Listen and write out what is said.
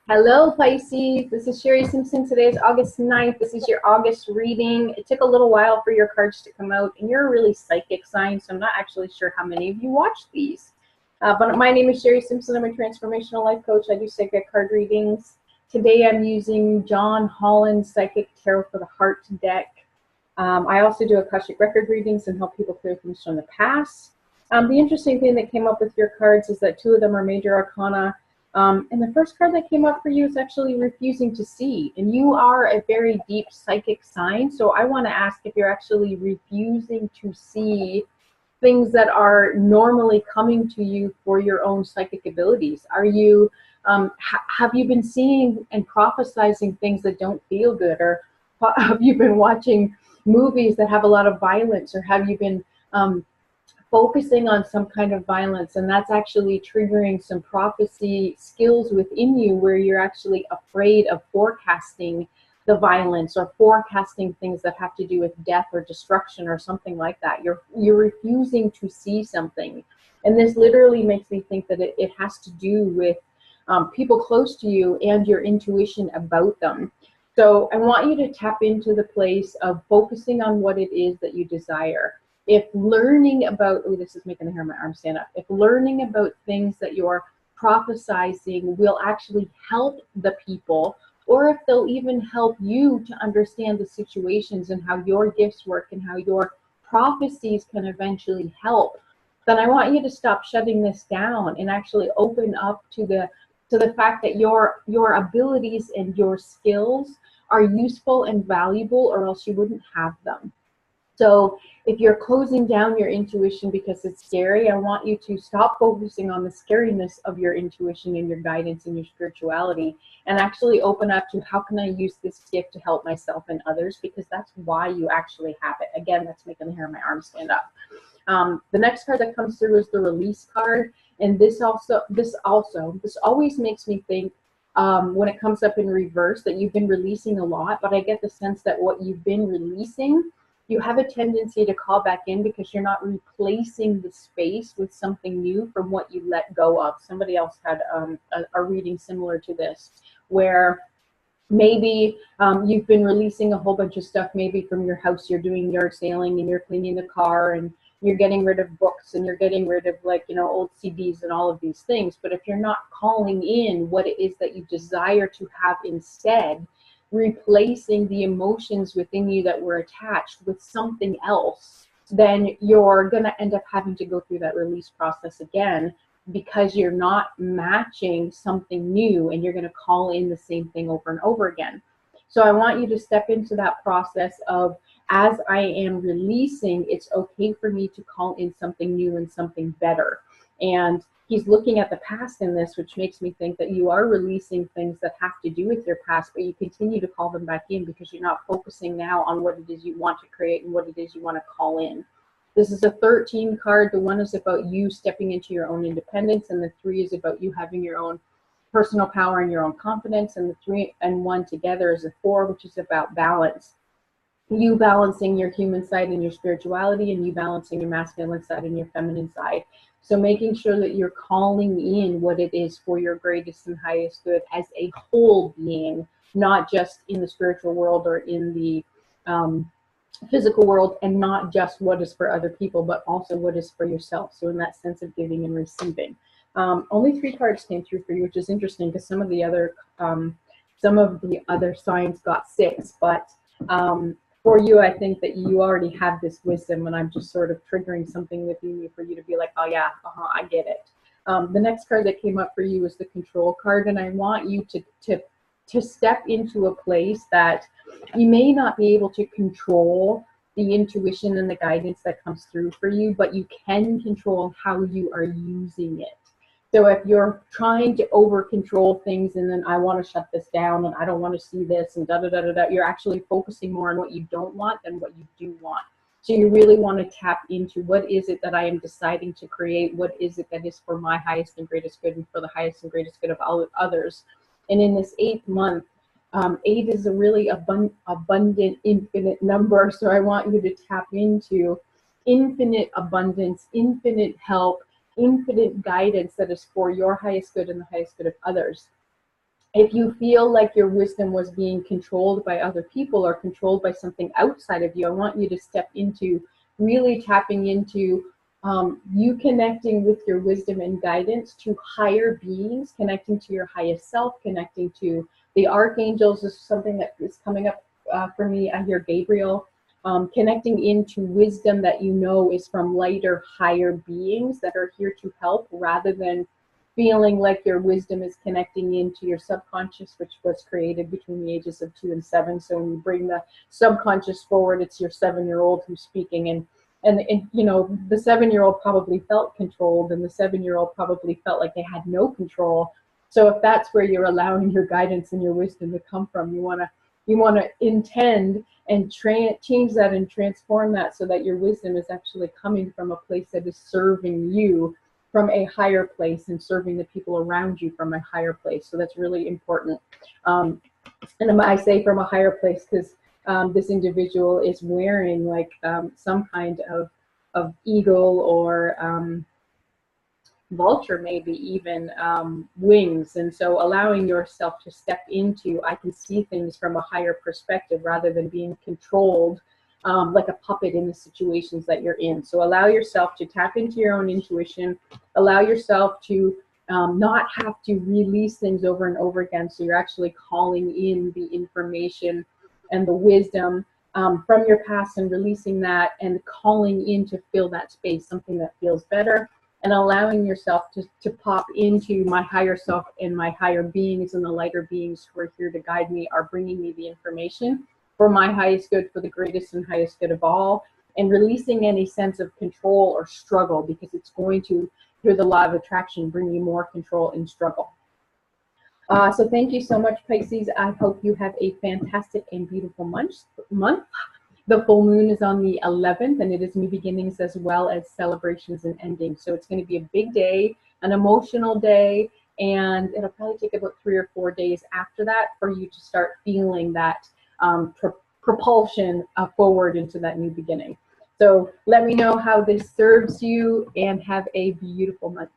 Hello, Pisces. This is Sherri Simpson. Today is August 9th. This is your August reading. It took a little while for your cards to come out, and you're a really psychic sign, so I'm not actually sure how many of you watched these. But my name is Sherri Simpson. I'm a transformational life coach. I do psychic card readings. Today I'm using John Holland's Psychic Tarot for the Heart deck. I also do Akashic record readings and help people clear things from the past. The interesting thing that came up with your cards is that two of them are major arcana. And the first card that came up for you is actually refusing to see. And you are a very deep psychic sign. So I want to ask if you're actually refusing to see things that are normally coming to you for your own psychic abilities. Are you, have you been seeing and prophesizing things that don't feel good? Or have you been watching movies that have a lot of violence? Or have you been focusing on some kind of violence, and that's actually triggering some prophecy skills within you where you're actually afraid of forecasting the violence or forecasting things that have to do with death or destruction or something like that. You're refusing to see something. And this literally makes me think that it has to do with people close to you and your intuition about them. So I want you to tap into the place of focusing on what it is that you desire. If learning about, oh, this is making the hair on my arm stand up. If learning about things that you're prophesizing will actually help the people, or if they'll even help you to understand the situations and how your gifts work and how your prophecies can eventually help, then I want you to stop shutting this down and actually open up to the fact that your abilities and your skills are useful and valuable, or else you wouldn't have them. So if you're closing down your intuition because it's scary, I want you to stop focusing on the scariness of your intuition and your guidance and your spirituality, and actually open up to how can I use this gift to help myself and others, because that's why you actually have it. Again, that's making the hair on my arm stand up. The next card that comes through is the release card, and this always makes me think, when it comes up in reverse, that you've been releasing a lot, but I get the sense that what you've been releasing, you have a tendency to call back in because you're not replacing the space with something new from what you let go of. Somebody else had a reading similar to this, where maybe you've been releasing a whole bunch of stuff, maybe from your house. You're doing yard sailing and you're cleaning the car and you're getting rid of books and you're getting rid of, like, old CDs and all of these things. But if you're not calling in what it is that you desire to have instead, replacing the emotions within you that were attached with something else, then you're going to end up having to go through that release process again, because you're not matching something new and you're going to call in the same thing over and over again. So I want you to step into that process of, as I am releasing, it's okay for me to call in something new and something better. And he's looking at the past in this, which makes me think that you are releasing things that have to do with your past, but you continue to call them back in because you're not focusing now on what it is you want to create and what it is you want to call in. This is a 13 card. The 1 is about you stepping into your own independence, and the 3 is about you having your own personal power and your own confidence, and the 3 and 1 together is a 4, which is about balance. You balancing your human side and your spirituality, and you balancing your masculine side and your feminine side. So making sure that you're calling in what it is for your greatest and highest good as a whole being, not just in the spiritual world or in the physical world, and not just what is for other people, but also what is for yourself. So in that sense of giving and receiving. Only 3 cards came through for you, which is interesting because some of the other signs got 6, but for you, I think that you already have this wisdom, and I'm just sort of triggering something within you for you to be like, oh yeah, I get it. The next card that came up for you is the control card, and I want you to step into a place that you may not be able to control the intuition and the guidance that comes through for you, but you can control how you are using it. So if you're trying to over control things, and then I want to shut this down and I don't want to see this and you're actually focusing more on what you don't want than what you do want. So you really want to tap into, what is it that I am deciding to create? What is it that is for my highest and greatest good and for the highest and greatest good of all others? And in this 8th month, 8 is a really abundant, infinite number. So I want you to tap into infinite abundance, infinite help, infinite guidance that is for your highest good and the highest good of others. If you feel like your wisdom was being controlled by other people or controlled by something outside of you, I want you to step into really tapping into you connecting with your wisdom and guidance to higher beings, connecting to your highest self, connecting to the archangels is something that is coming up for me. I hear Gabriel. Connecting into wisdom that you know is from lighter, higher beings that are here to help, rather than feeling like your wisdom is connecting into your subconscious, which was created between the ages of 2 and 7. So when you bring the subconscious forward, it's your 7-year-old who's speaking, and you know, the 7-year-old probably felt controlled, and the 7-year-old probably felt like they had no control. So if that's where you're allowing your guidance and your wisdom to come from, you want to intend and change that and transform that so that your wisdom is actually coming from a place that is serving you from a higher place and serving the people around you from a higher place. So that's really important. And I say from a higher place because this individual is wearing like some kind of eagle or vulture, maybe even wings. And so allowing yourself to step into, I can see things from a higher perspective rather than being controlled like a puppet in the situations that you're in. So allow yourself to tap into your own intuition, allow yourself to not have to release things over and over again. So you're actually calling in the information and the wisdom from your past and releasing that and calling in to fill that space, something that feels better, and allowing yourself to pop into my higher self and my higher beings, and the lighter beings who are here to guide me are bringing me the information for my highest good, for the greatest and highest good of all, and releasing any sense of control or struggle, because it's going to, through the law of attraction, bring you more control and struggle. So thank you so much, Pisces. I hope you have a fantastic and beautiful month. The full moon is on the 11th, and it is new beginnings as well as celebrations and endings. So it's going to be a big day, an emotional day, and it'll probably take about 3 or 4 days after that for you to start feeling that propulsion forward into that new beginning. So let me know how this serves you, and have a beautiful month.